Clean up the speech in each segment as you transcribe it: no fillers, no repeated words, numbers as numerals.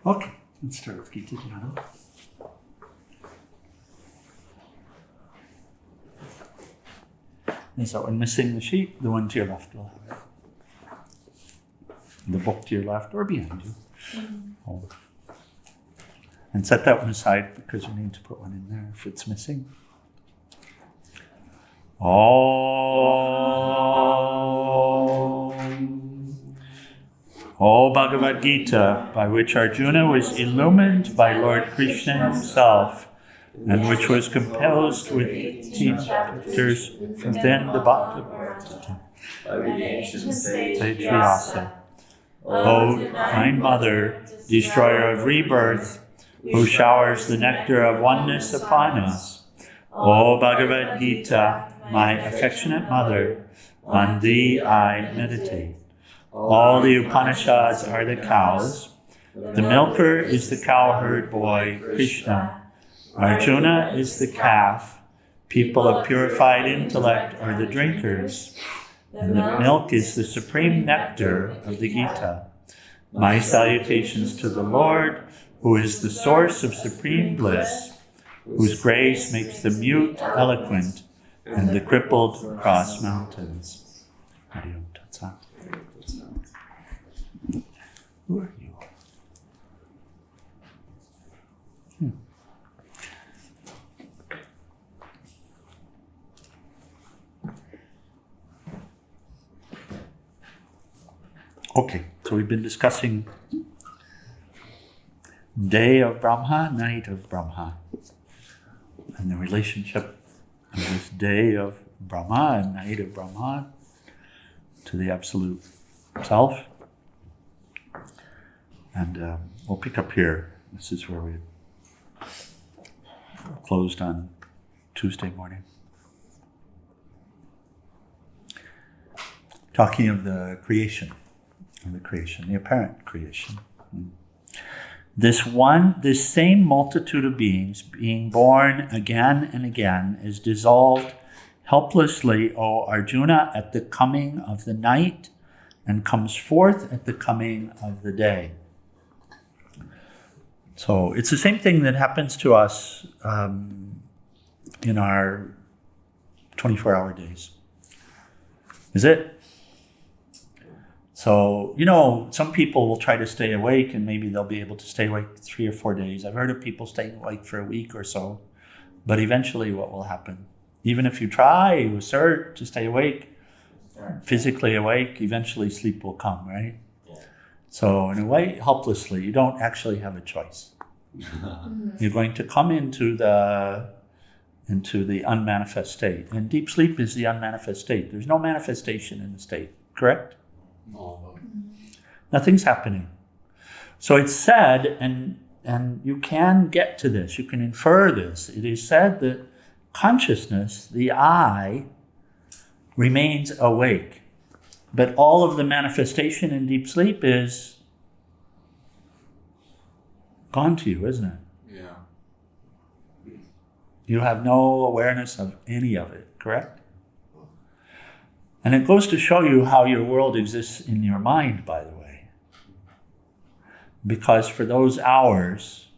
Okay, let's start with Geeta Jnana. And so when missing the sheet, the one to your left will have it. The book to your left or behind you. Hold it. And set that one aside because you need to put one in there if it's missing. O Bhagavad Gita, by which Arjuna was illumined by Lord Krishna himself, and which was composed with teachers within the Bhagavad Gita. O Divine Mother, destroyer of rebirth, who showers the nectar of oneness upon us. O Bhagavad Gita, my affectionate mother, on thee I meditate. All the Upanishads are the cows. The milker is the cowherd boy, Krishna. Arjuna is the calf. People of purified intellect are the drinkers. And the milk is the supreme nectar of the Gita. My salutations to the Lord, who is the source of supreme bliss, whose grace makes the mute eloquent and the crippled cross mountains. Who are you? Okay, so we've been discussing day of Brahma, night of Brahma, and the relationship of this day of Brahma and night of Brahma to the Absolute Self. And we'll pick up here. This is where we closed on Tuesday morning. Talking of the creation, the apparent creation. This same multitude of beings, being born again and again, is dissolved helplessly, O Arjuna, at the coming of the night, and comes forth at the coming of the day. So it's the same thing that happens to us in our 24-hour days. Is it? So, some people will try to stay awake and maybe they'll be able to stay awake 3 or 4 days. I've heard of people staying awake for a week or so. But eventually what will happen? Even if you try, you assert to stay awake, physically awake, eventually sleep will come, right? So in a way, helplessly, you don't actually have a choice. You're going to come into the unmanifest state. And deep sleep is the unmanifest state. There's no manifestation in the state, correct? No. Nothing's happening. So it's said, and you can get to this, you can infer this. It is said that consciousness, the I, remains awake. But all of the manifestation in deep sleep is gone to you, isn't it? Yeah. You have no awareness of any of it, correct? And it goes to show you how your world exists in your mind, by the way. Because for those hours,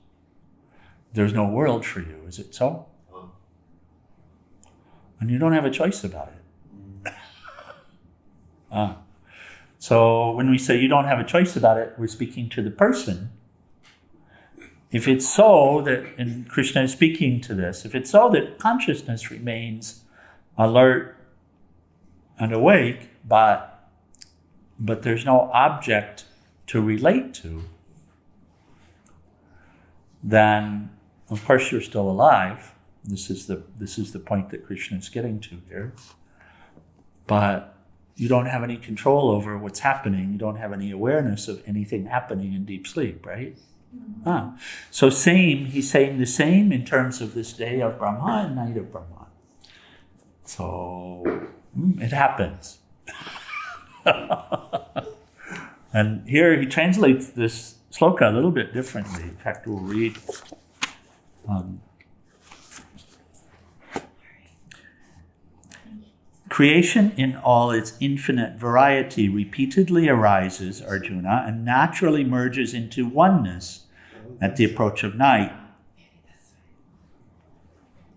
there's no world for you, is it so? And you don't have a choice about it. So when we say you don't have a choice about it, we're speaking to the person. If it's so that, and Krishna is speaking to this, if it's so that consciousness remains alert and awake, but there's no object to relate to, then of course you're still alive. This is the point that Krishna is getting to here. But you don't have any control over what's happening. You don't have any awareness of anything happening in deep sleep, right? So he's saying the same in terms of this day of Brahma and night of Brahma. So it happens. And here he translates this sloka a little bit differently. In fact, we'll read creation in all its infinite variety repeatedly arises, Arjuna, and naturally merges into oneness at the approach of night.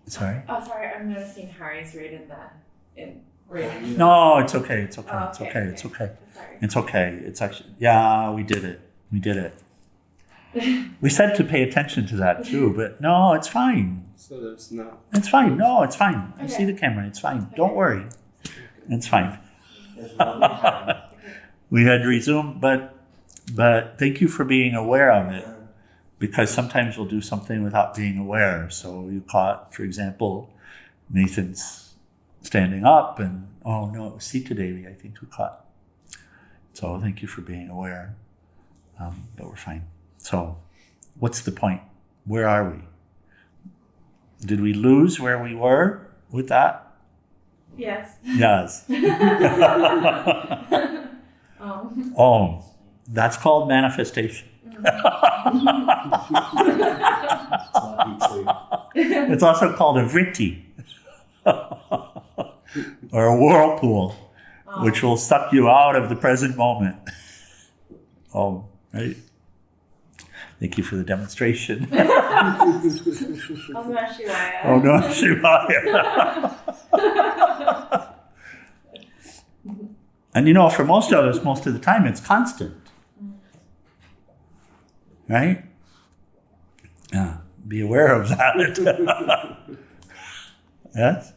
Sorry? Oh, sorry. I'm noticing Harry's rated that. No, it's okay. It's okay. Oh, It's okay. It's okay. Sorry. It's okay. It's actually, yeah, we did it. We did it. We said to pay attention to that too, but no, it's fine. So there's not. It's fine. No, it's fine. I Okay. see the camera. It's fine. Don't worry. It's fine. There's not. We had resumed, but thank you for being aware of it, because sometimes we'll do something without being aware. So you caught, for example, Nathan's standing up, and oh no, it was Sita Devi, I think, who caught. So thank you for being aware, but we're fine. So what's the point? Where are we? Did we lose where we were with that? Yes. Yes. Oh. That's called manifestation. It's also called a vritti, or a whirlpool, which will suck you out of the present moment. Oh, right. Thank you for the demonstration. Oh, no, Shivaya. Oh no, Shivaya. And you know, for most of us, most of the time, it's constant. Right? Yeah, be aware of that. Yes?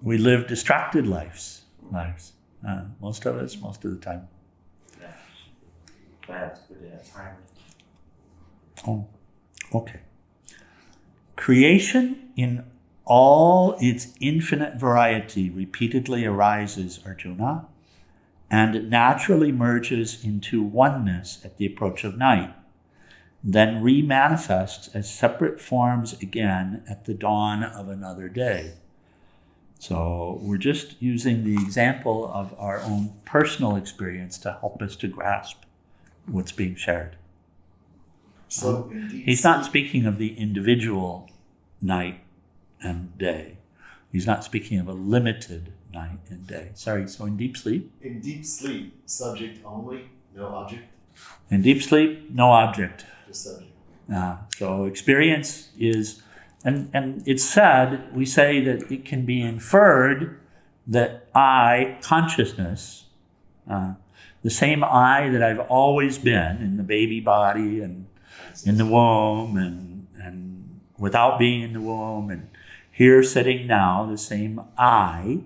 We live distracted lives. Most of us, most of the time. Oh, okay. Creation in all its infinite variety repeatedly arises, Arjuna, and naturally merges into oneness at the approach of night, then remanifests as separate forms again at the dawn of another day. So we're just using the example of our own personal experience to help us to grasp what's being shared. So He's not speaking of the individual night and day. He's not speaking of a limited night and day. Sorry, so in deep sleep? in deep sleep, subject only, no object, In deep sleep, no object. just subject. So experience is, and it's said, we say that it can be inferred that I, consciousness, the same I that I've always been in the baby body and in the womb and without being in the womb and here sitting now, the same I,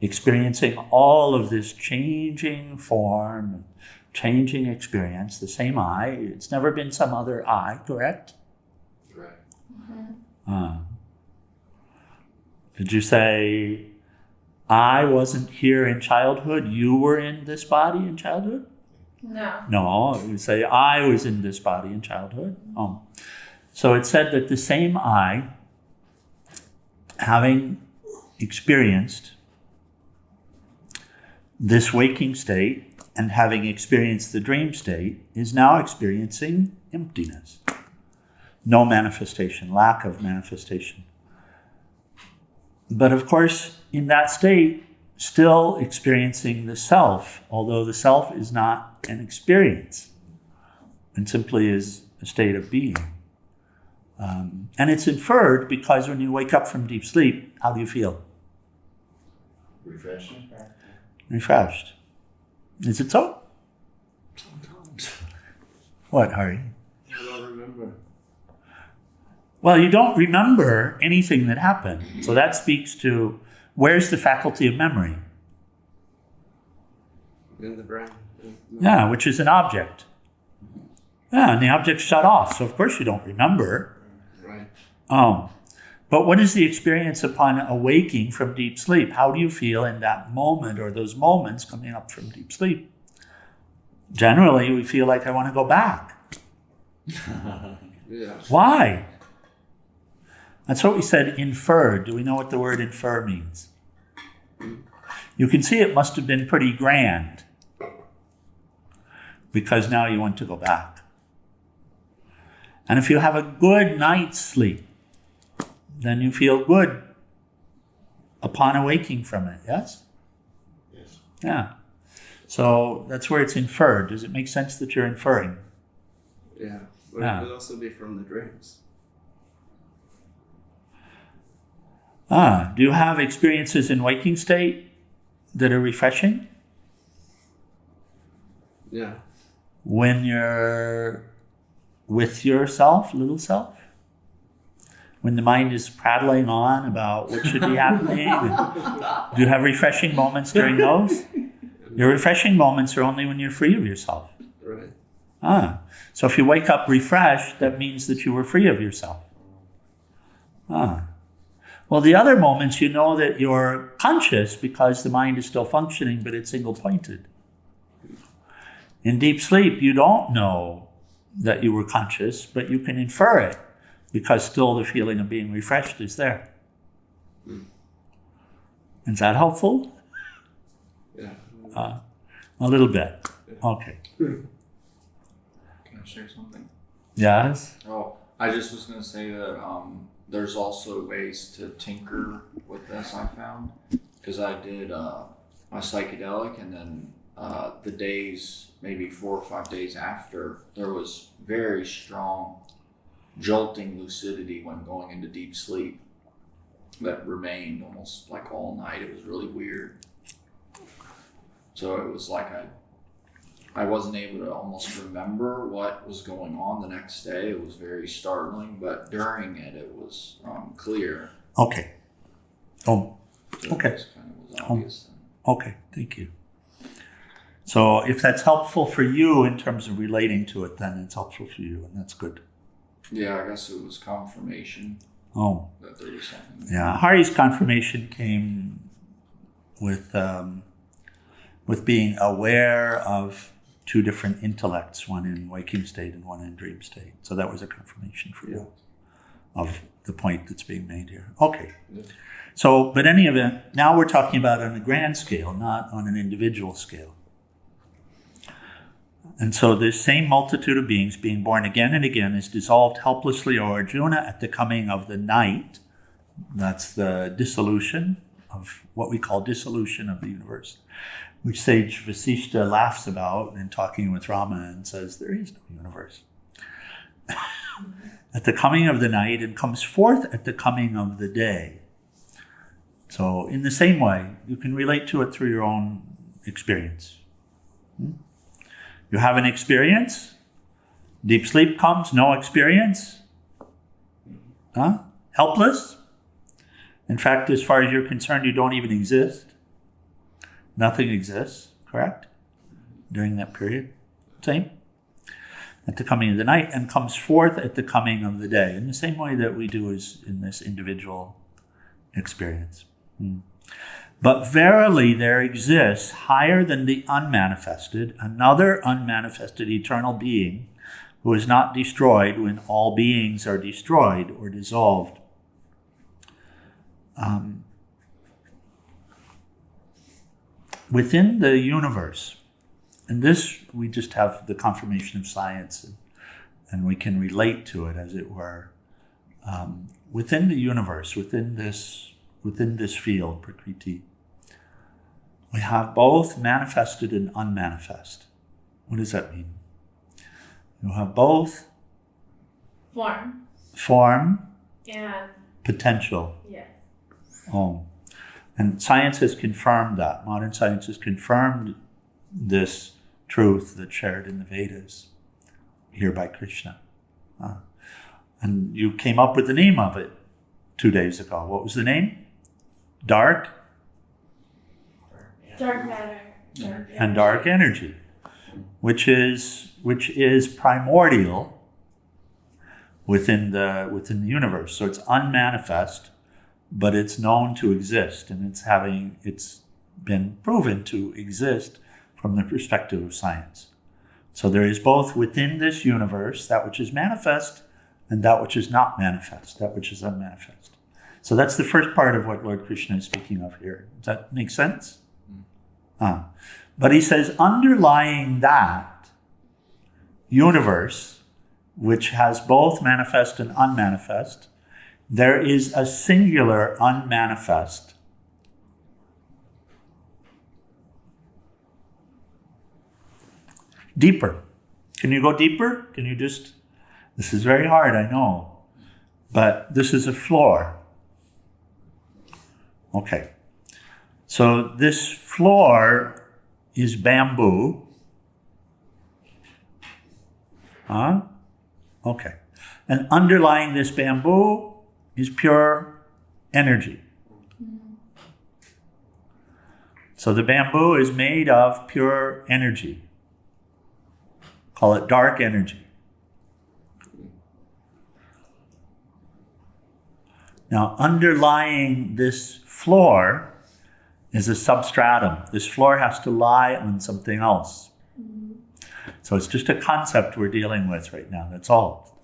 experiencing all of this changing form, changing experience, the same I. It's never been some other I, correct? Correct. Did you say, I wasn't here in childhood, you were in this body in childhood? No. No, you say, I was in this body in childhood. So it said that the same I, having experienced this waking state and having experienced the dream state, is now experiencing emptiness. No manifestation, lack of manifestation. But of course, in that state, still experiencing the self, although the self is not an experience and simply is a state of being. And it's inferred because when you wake up from deep sleep, how do you feel? Refreshing. Refreshed. Is it so? Sometimes. What, Hari? I don't remember. Well, you don't remember anything that happened. So that speaks to, where's the faculty of memory? In the brain. Yeah, which is an object. Yeah, and the object's shut off, so of course you don't remember. Right. But what is the experience upon awaking from deep sleep? How do you feel in that moment or those moments coming up from deep sleep? Generally, we feel like I want to go back. Yeah. Why? That's what we said, inferred. Do we know what the word infer means? You can see it must have been pretty grand because now you want to go back. And if you have a good night's sleep, then you feel good upon awaking from it, yes? Yes. Yeah. So that's where it's inferred. Does it make sense that you're inferring? Yeah. But Yeah. it could also be from the drinks. Do you have experiences in waking state that are refreshing? Yeah. When you're with yourself, little self? When the mind is prattling on about what should be happening? Do you have refreshing moments during those? Your refreshing moments are only when you're free of yourself. Right. So if you wake up refreshed, that means that you were free of yourself. Well, the other moments, you know that you're conscious because the mind is still functioning, but it's single-pointed. In deep sleep, you don't know that you were conscious, but you can infer it because still the feeling of being refreshed is there. Is that helpful? Yeah. A little bit. Okay. Can I share something? Yes? Oh, I just was going to say that there's also ways to tinker with this, I found. Because I did my psychedelic, and then the days, maybe 4 or 5 days after, there was very strong jolting lucidity when going into deep sleep that remained almost like all night. It was really weird. So it was like I wasn't able to almost remember what was going on the next day. It was very startling, but during it was clear. Okay. Oh, So okay. It kind of was obvious then. Okay, thank you. So if that's helpful for you in terms of relating to it, then it's helpful for you, and that's good. Yeah, I guess it was confirmation Oh, that there was something. yeah. Hari's confirmation came with being aware of two different intellects, one in waking state and one in dream state. So that was a confirmation for you of the point that's being made here. Okay. Yeah. So, but any event, now we're talking about on a grand scale, not on an individual scale. And so this same multitude of beings being born again and again is dissolved helplessly, O Arjuna, at the coming of the night. That's the dissolution of what we call dissolution of the universe, which sage Vasishta laughs about in talking with Rama and says there is no universe. At the coming of the night, and comes forth at the coming of the day. So in the same way, you can relate to it through your own experience. You have an experience, deep sleep comes, no experience. Helpless. In fact, as far as you're concerned, you don't even exist. Nothing exists, correct? During that period. Same. At the coming of the night, and comes forth at the coming of the day, in the same way that we do as in this individual experience. But verily there exists, higher than the unmanifested, another unmanifested eternal being who is not destroyed when all beings are destroyed or dissolved. Within the universe, and this we just have the confirmation of science, and we can relate to it, as it were. Within the universe, within this field, Prakriti, we have both manifested and unmanifest. What does that mean? You have both form and potential. yes. And science has confirmed that. Modern science has confirmed this truth that's shared in the Vedas, here by Krishna. And you came up with the name of it 2 days ago. What was the name? Dark Matter. and dark energy, which is primordial within the universe. So it's unmanifest, but it's known to exist, and it's been proven to exist from the perspective of science. So there is both within this universe that which is manifest and that which is not manifest, that which is unmanifest. So that's the first part of what Lord Krishna is speaking of here. Does that make sense? But he says, underlying that universe, which has both manifest and unmanifest, there is a singular unmanifest. Deeper. Can you go deeper? Can you just This is very hard, I know. But this is a floor. Okay. So this floor is bamboo. Huh? Okay. And underlying this bamboo is pure energy. So the bamboo is made of pure energy. Call it dark energy. Now, underlying this floor is a substratum. This floor has to lie on something else. So it's just a concept we're dealing with right now, that's all.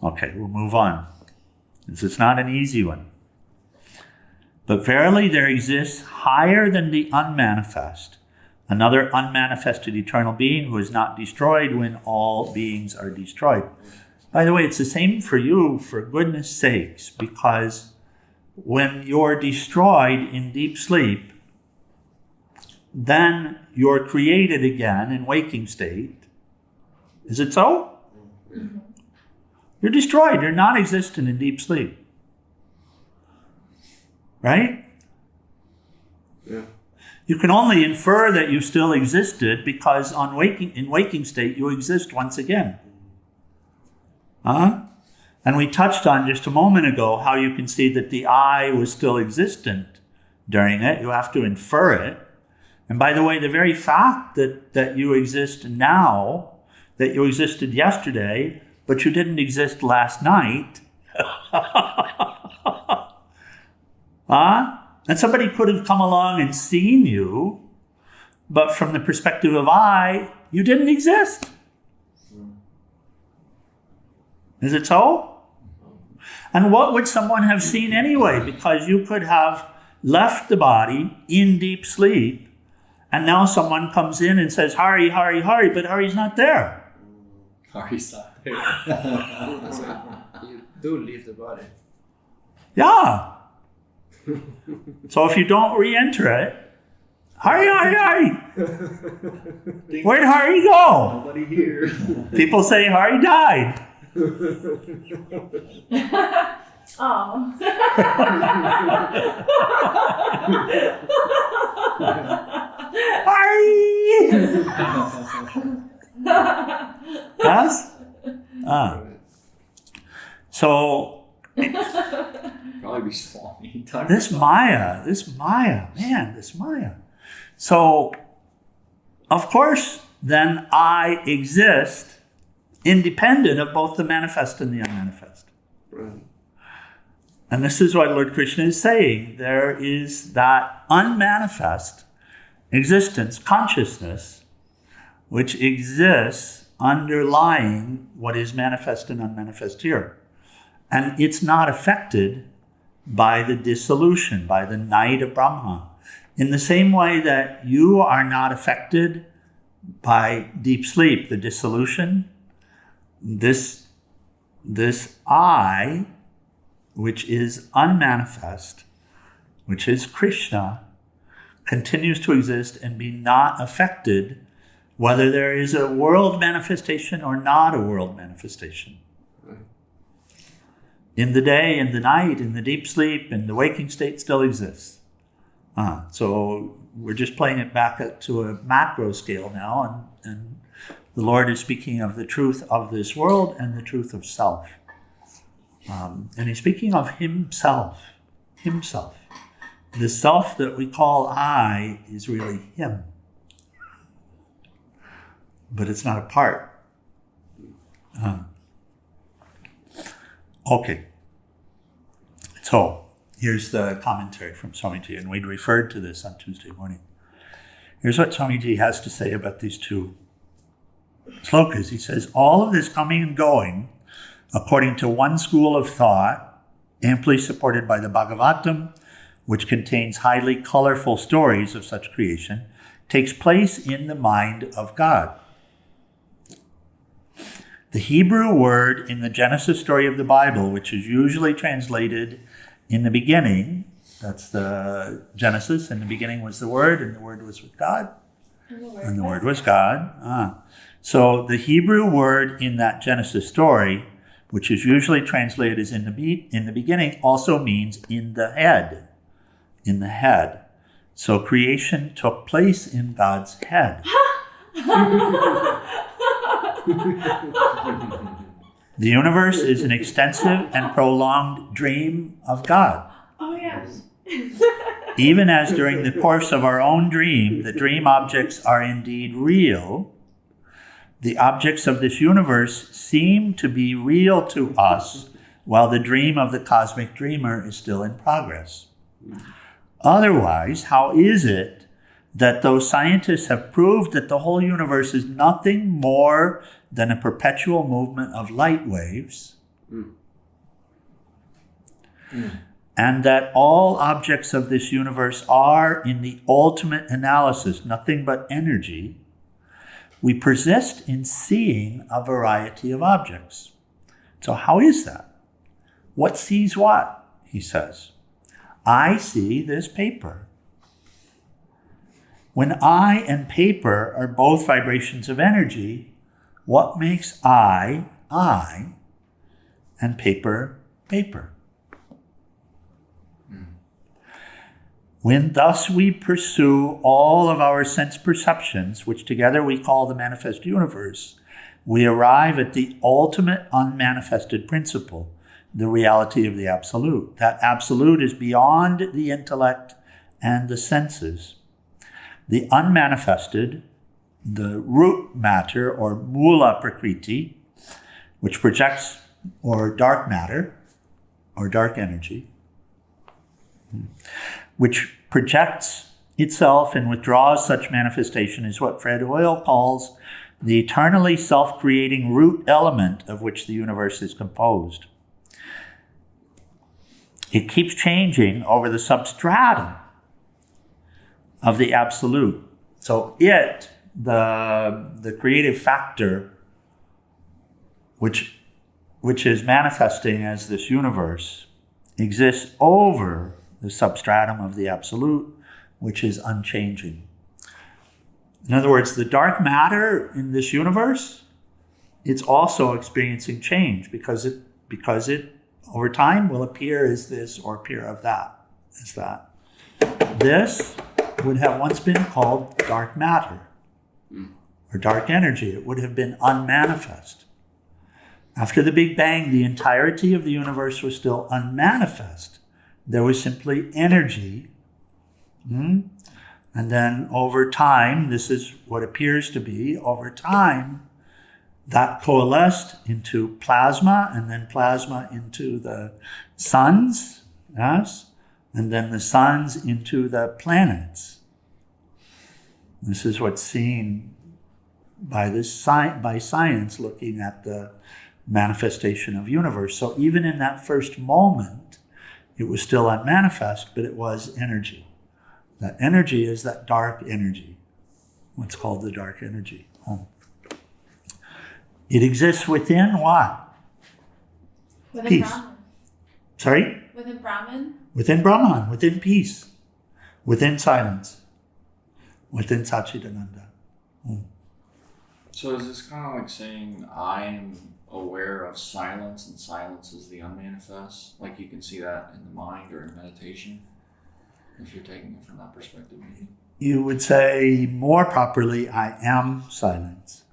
Okay, we'll move on. This is not an easy one. But verily there exists higher than the unmanifest, another unmanifested eternal being who is not destroyed when all beings are destroyed. By the way, it's the same for you, for goodness sakes, because when you're destroyed in deep sleep, then you're created again in waking state. Is it so? Mm-hmm. You're destroyed. You're non-existent in deep sleep. Right? Yeah. You can only infer that you still existed because in waking state you exist once again. And we touched on just a moment ago how you can see that the I was still existent during it. You have to infer it. And by the way, the very fact that you exist now, that you existed yesterday, but you didn't exist last night, and somebody could have come along and seen you, but from the perspective of I, you didn't exist. Is it so? And what would someone have seen anyway? Because you could have left the body in deep sleep, and now someone comes in and says, Hari, Hari, Hari, but Hari's not there. Hari's not there. You do leave the body. Yeah. So if you don't re-enter it, Hari, Hari, Hari. Where'd Hari go? Nobody here. People say Hari died. Oh. Hari! Yes? So Probably be Swami. this Maya. So, of course, then I exist independent of both the manifest and the unmanifest. Right. And this is what Lord Krishna is saying. There is that unmanifest existence, consciousness, which exists underlying what is manifest and unmanifest here. And it's not affected by the dissolution, by the night of Brahma. In the same way that you are not affected by deep sleep, the dissolution, this I, which is unmanifest, which is Krishna, continues to exist and be not affected whether there is a world manifestation or not a world manifestation. Right. In the day, in the night, in the deep sleep, in the waking state still exists. So we're just playing it back to a macro scale now, and the Lord is speaking of the truth of this world and the truth of self. And he's speaking of himself. The self that we call I is really him. But it's not a part. Okay. So, here's the commentary from Swamiji, and we'd referred to this on Tuesday morning. Here's what Swamiji has to say about these two slokas. He says, all of this coming and going, according to one school of thought, amply supported by the Bhagavatam, which contains highly colorful stories of such creation, takes place in the mind of God. The Hebrew word in the Genesis story of the Bible, which is usually translated in the beginning, that's the Genesis, in the beginning was the Word, and the Word was with God, and the Word was God. So the Hebrew word in that Genesis story, which is usually translated as in the beginning, also means in the head. In the head. So creation took place in God's head. The universe is an extensive and prolonged dream of God. Oh, yes. Even as during the course of our own dream, the dream objects are indeed real, the objects of this universe seem to be real to us while the dream of the cosmic dreamer is still in progress. Otherwise, how is it that those scientists have proved that the whole universe is nothing more than a perpetual movement of light waves, and that all objects of this universe are, in the ultimate analysis, nothing but energy? We persist in seeing a variety of objects. So how is that? What sees what? He says. I see this paper. When I and paper are both vibrations of energy, what makes I, and paper, paper? When thus we pursue all of our sense perceptions, which together we call the manifest universe, we arrive at the ultimate unmanifested principle, the reality of the absolute. That absolute is beyond the intellect and the senses. The unmanifested, the root matter or mula prakriti, which projects, or dark matter, or dark energy, which projects itself and withdraws such manifestation, is what Fred Hoyle calls the eternally self-creating root element of which the universe is composed. It keeps changing over the substratum of the absolute. So it, the creative factor, which is manifesting as this universe, exists over the substratum of the absolute, which is unchanging. In other words, the dark matter in this universe, it's also experiencing change because it over time will appear as this or appear of that, as that. This would have once been called dark matter or dark energy. It would have been unmanifest. After the Big Bang, the entirety of the universe was still unmanifest. There was simply energy. And then over time, this is what appears to be, over time, that coalesced into plasma, and then plasma into the suns, yes? And then the suns into the planets. This is what's seen by science looking at the manifestation of universe. So even in that first moment, it was still unmanifest, but it was energy. That energy is that dark energy, what's called the dark energy. It exists within what? Within Peace. Brahman. Sorry? Within Brahman. Within Brahman, within peace, within silence, within Satchidananda. So is this kind of like saying I am aware of silence and silence is the unmanifest? Like you can see that in the mind or in meditation? If you're taking it from that perspective, maybe? You would say more properly, I am silence.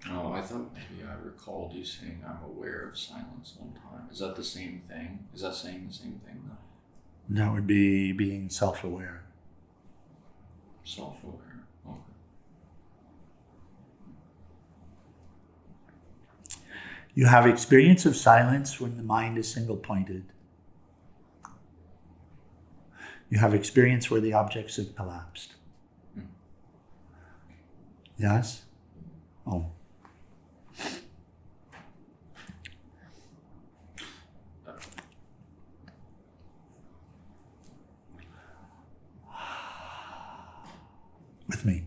Oh, I thought maybe I recalled you saying I'm aware of silence one time. Is that the same thing? Is that saying the same thing though? That would be being self-aware. Self-aware. Okay. You have experience of silence when the mind is single-pointed. You have experience where the objects have collapsed. Yes? Oh. With me.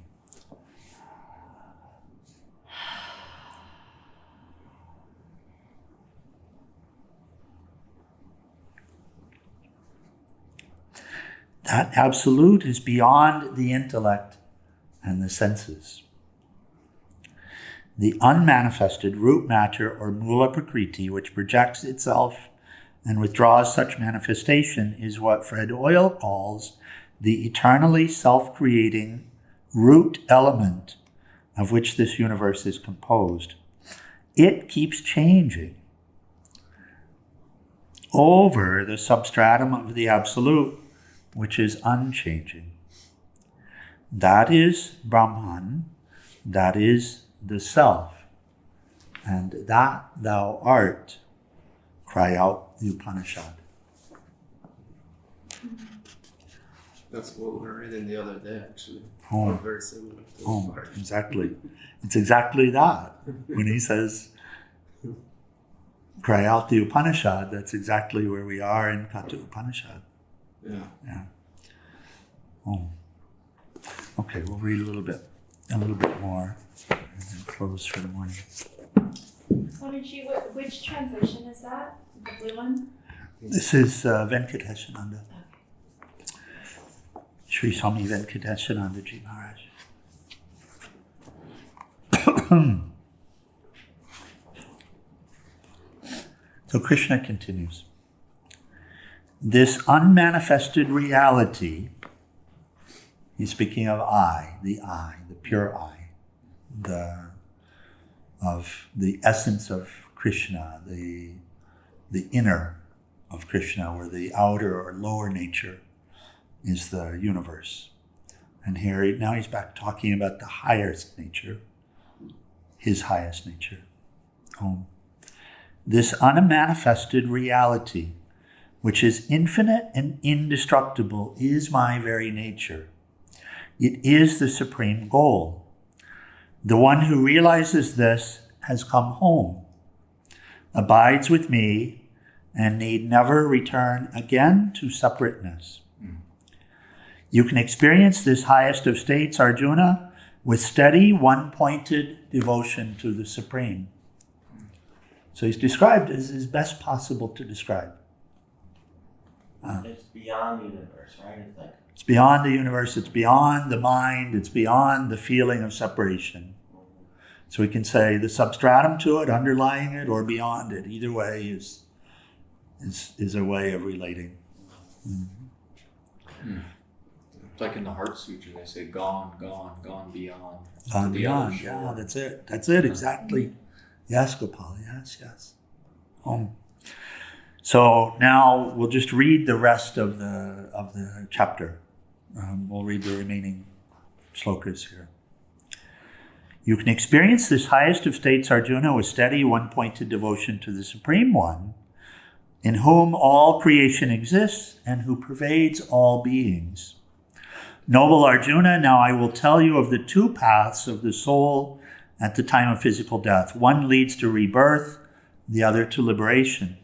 That absolute is beyond the intellect and the senses. The unmanifested root matter or mula prakriti, which projects itself and withdraws such manifestation, is what Fred Hoyle calls the eternally self-creating root element of which this universe is composed. It keeps changing over the substratum of the Absolute, which is unchanging. That is Brahman, that is the Self, and that thou art, cry out the Upanishad. That's what we were reading the other day, actually. Oh. Very similar to this Oh, part. exactly. It's exactly that. When he says, cry out the Upanishad, that's exactly where we are in Kata Upanishad. Yeah. Oh. Okay, we'll read a little bit more, and then close for the morning. Swamiji, which translation is that? The blue one? This is Venkatesananda. Sri Swami Venkatesananda Ji Maharaj. So Krishna continues. This unmanifested reality, he's speaking of the pure I, of the essence of Krishna, the inner of Krishna, or the outer or lower nature is the universe. And now he's back talking about the highest nature, his highest nature. This unmanifested reality, which is infinite and indestructible, is my very nature. It is the supreme goal. The one who realizes this has come home, abides with me, and need never return again to separateness. You can experience this highest of states, Arjuna, with steady, one-pointed devotion to the Supreme. So he's described as best possible to describe. It's beyond the universe, right? It's beyond the universe, it's beyond the mind, it's beyond the feeling of separation. So we can say the substratum to it, underlying it, or beyond it. Either way is a way of relating. It's like in the Heart Sutra, they say gone, gone, gone beyond. Gone beyond, yeah, that's it. That's it, exactly. Yes, Gopal, yes. So now we'll just read the rest of the chapter. We'll read the remaining shlokas here. You can experience this highest of states, Arjuna, with steady, one-pointed devotion to the Supreme One, in whom all creation exists and who pervades all beings. Noble Arjuna, now I will tell you of the two paths of the soul at the time of physical death. One leads to rebirth, the other to liberation.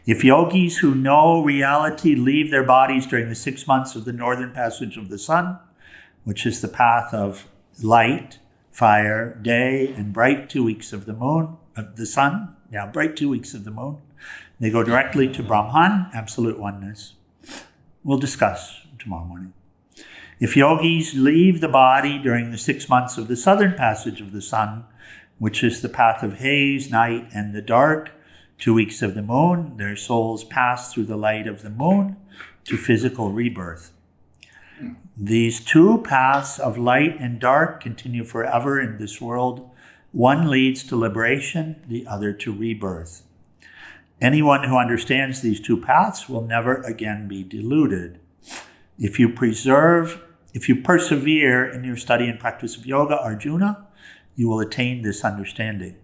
If yogis who know reality leave their bodies during the 6 months of the northern passage of the sun, which is the path of light, fire, day, and bright 2 weeks of the moon, bright 2 weeks of the moon, they go directly to Brahman, absolute oneness. We'll discuss tomorrow morning. If yogis leave the body during the 6 months of the southern passage of the sun, which is the path of haze, night, and the dark, 2 weeks of the moon, their souls pass through the light of the moon to physical rebirth. These two paths of light and dark continue forever in this world. One leads to liberation, the other to rebirth. Anyone who understands these two paths will never again be deluded. If you persevere in your study and practice of yoga, Arjuna, you will attain this understanding.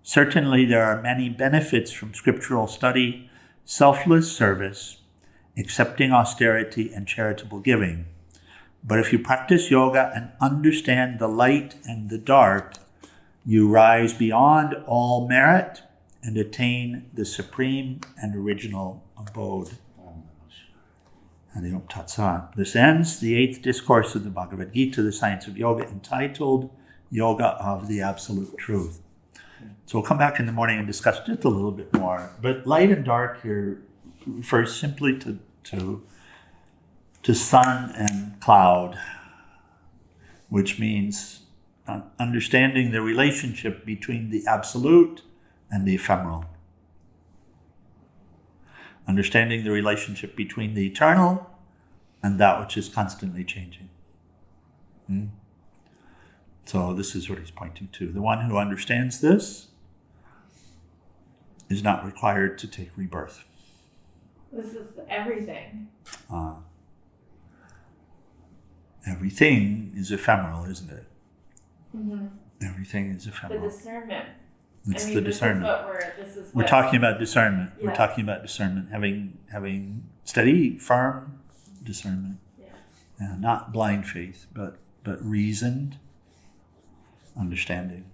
Certainly there are many benefits from scriptural study, selfless service, accepting austerity, and charitable giving. But if you practice yoga and understand the light and the dark, you rise beyond all merit and attain the supreme and original abode. Hariom Tat Sat. This ends the 8th discourse of the Bhagavad Gita, the science of yoga, entitled Yoga of the Absolute Truth. So we'll come back in the morning and discuss just a little bit more. But light and dark here refers simply to sun and cloud. which means understanding the relationship between the absolute and the ephemeral. Understanding the relationship between the eternal and that which is constantly changing. So this is what he's pointing to. The one who understands this is not required to take rebirth. This is everything. Everything is ephemeral, isn't it? Mm-hmm. Everything is The ephemeral. discernment. It's I mean, the this discernment. This is We're what talking about discernment. We're Yes. talking about discernment, having steady, firm discernment. Yes. Not blind faith, but reasoned understanding.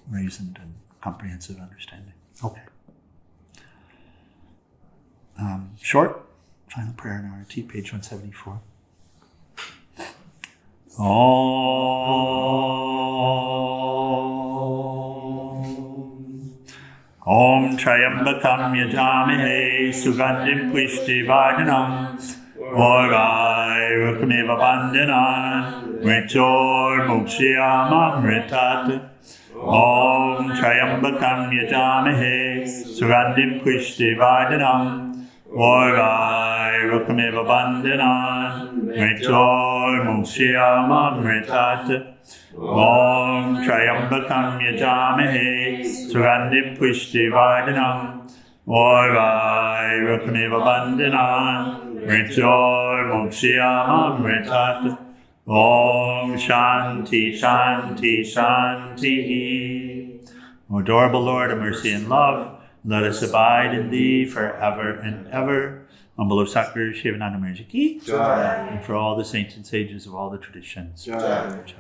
Reasoned and comprehensive understanding. Okay. Short final prayer in RT, page 174. Om Trayambakam Yajamahe Sugandhim Pushtivardhanam Orvai Rukameva Bandhanan Mritor Mukshiyamamritat Om Trayambakam Yajamahe Sugandhim Pushtivardhanam Orvai Rukameva Bandhanan Mritor Mukshiyamamritat Om Trayambakam Yajamahe Sugandhim Pushtivardhanam Orvai Rukameva Bandhanan Mritor Mukshiyamamritat Om Shanti Shanti Shanti. O adorable Lord of mercy and love, let us abide in thee forever and ever. On below Satguru Shivananda Maharaj Ki, Jai. and for all the saints and sages of all the traditions. Jai. Jai.